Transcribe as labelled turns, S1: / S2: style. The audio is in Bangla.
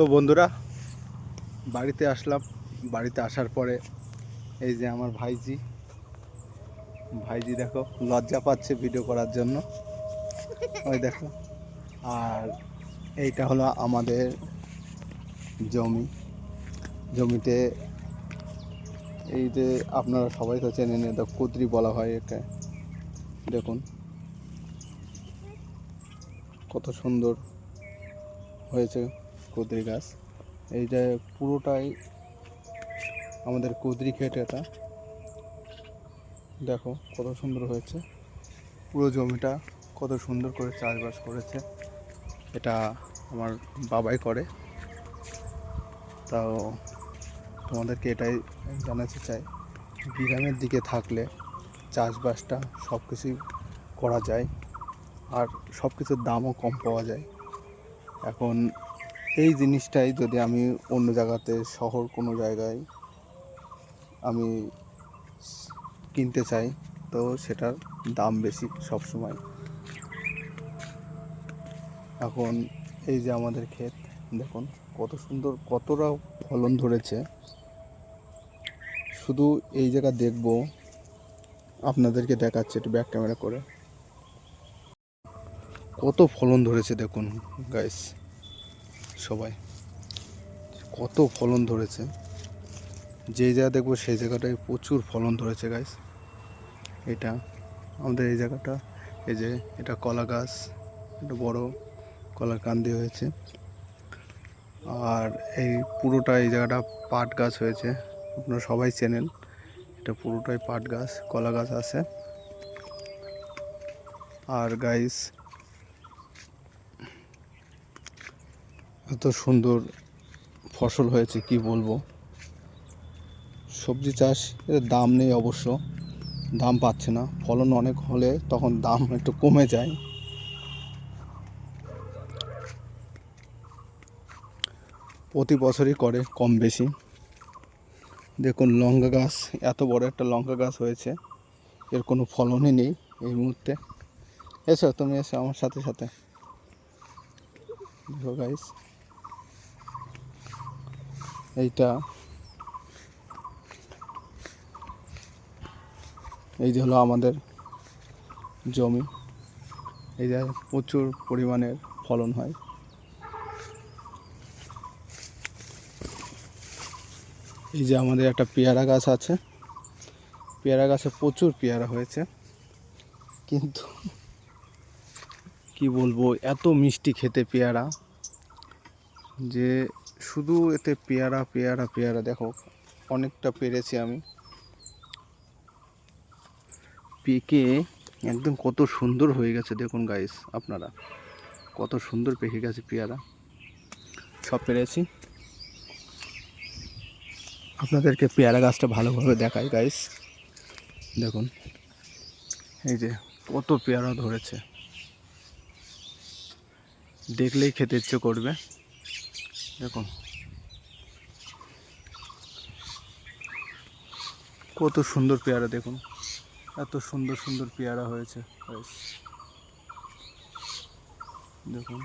S1: তো বন্ধুরা, বাড়িতে আসলাম। বাড়িতে আসার পরে এই যে আমার ভাইজি দেখো লজ্জা পাচ্ছে ভিডিও করার জন্য। ওই দেখো। আর এইটা হলো আমাদের জমিতে এই যে আপনারা সবাই তো চেনেন, এটা কুদরি বলা হয় একে। দেখুন কত সুন্দর হয়েছে কুদরি গাছ। এই যে পুরোটাই আমাদের কুদরি ক্ষেত। এটা দেখো কত সুন্দর হয়েছে। পুরো জমিটা কত সুন্দর করে চাষবাস করেছে। এটা আমার বাবাই করে। তাও তোমাদেরকে এটাই জানাতে চাই, গ্রামের দিকে থাকলে চাষবাসটা সব কিছুই করা যায়, আর সব কিছুর দামও কম পাওয়া যায়। এখন এই জিনিসটাই যদি আমি অন্য জায়গাতে, শহর কোনো জায়গায় আমি কিনতে চাই, তো সেটার দাম বেশি সব সময়। এখন এই যে আমাদের ক্ষেত দেখুন কত সুন্দর, কতটা ফলন ধরেছে। শুধু এই জায়গা দেখবো, আপনাদেরকে দেখাচ্ছে একটু ব্যাক ক্যামেরা করে। কত ফলন ধরেছে দেখুন গাইস, সবাই কত ফলন ধরেছে। যেই জায়গা দেখবো সেই জায়গাটায় প্রচুর ফলন ধরেছে গাইস। এটা আমাদের এই জায়গাটা, এই যে এটা কলা গাছ, একটা বড় কলার কান্দি হয়েছে। আর এই পুরোটা এই জায়গাটা পাট গাছ হয়েছে, আপনারা সবাই চেনেন। এটা পুরোটাই পাট গাছ, কলা গাছ আছে। আর গাইস এত সুন্দর ফসল হয়েছে কি বলবো। সবজি চাষ এর দাম নেই অবশ্য, দাম পাচ্ছে না। ফলন অনেক হলে তখন দাম একটু কমে যায়। প্রতি বছরই করে কম বেশি। দেখুন লঙ্কা গাছ, এত বড় একটা লঙ্কা গাছ হয়েছে, এর কোনো ফলনই নেই এই মুহূর্তে। এসো তুমি, এসো আমার সাথে সাথে। দেখো গাইস, এইটা এই যে হলো আমাদের জমি। এই যে প্রচুর পরিমাণের ফলন হয়। এই যে আমাদের একটা পেয়ারা গাছ আছে, পেয়ারা গাছে প্রচুর পেয়ারা হয়েছে। কিন্তু কি বলবো, এত মিষ্টি খেতে পেয়ারা, যে শুধু এতে পেয়ারা পেয়ারা পেয়ারা। দেখো অনেকটা পেরেছি আমি, পেকে একদম কত সুন্দর হয়ে গেছে। দেখুন গাইস, আপনারা কত সুন্দর পেকে গেছে পেয়ারা। সব পেরেছি। আপনাদেরকে পেয়ারা গাছটা ভালোভাবে দেখাই গাইস। দেখুন এই যে কত পেয়ারা ধরেছে, দেখলেই খেতে ইচ্ছে করবে। দেখুন কত সুন্দর পেয়ারা, দেখুন এত সুন্দর সুন্দর পেয়ারা হয়েছে গাইস। দেখুন।